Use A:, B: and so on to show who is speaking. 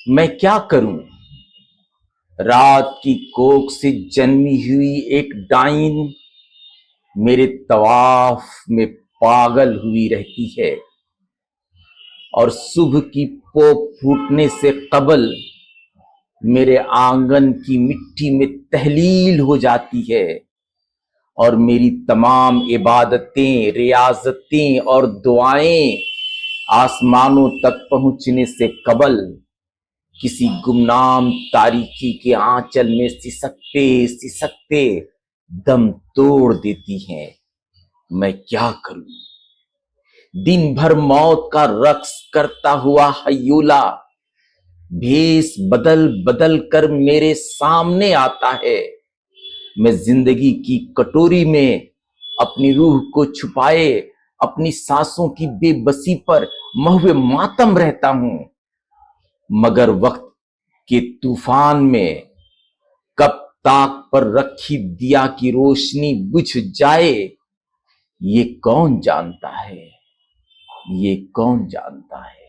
A: میں کیا کروں؟ رات کی کوکھ سے جنمی ہوئی ایک ڈائن میرے طواف میں پاگل ہوئی رہتی ہے، اور صبح کی پوپ پھوٹنے سے قبل میرے آنگن کی مٹی میں تحلیل ہو جاتی ہے، اور میری تمام عبادتیں، ریاضتیں اور دعائیں آسمانوں تک پہنچنے سے قبل کسی گمنام تاریکی کے آنچل میں سسکتے سسکتے دم توڑ دیتی ہیں۔ میں کیا کروں؟ دن بھر موت کا رقص کرتا ہوا ہیولا بھیس بدل بدل کر میرے سامنے آتا ہے۔ میں زندگی کی کٹوری میں اپنی روح کو چھپائے اپنی سانسوں کی بے بسی پر محو ماتم رہتا ہوں، مگر وقت کے طوفان میں کب طاق پر رکھی دیا کی روشنی بجھ جائے، یہ کون جانتا ہے، یہ کون جانتا ہے۔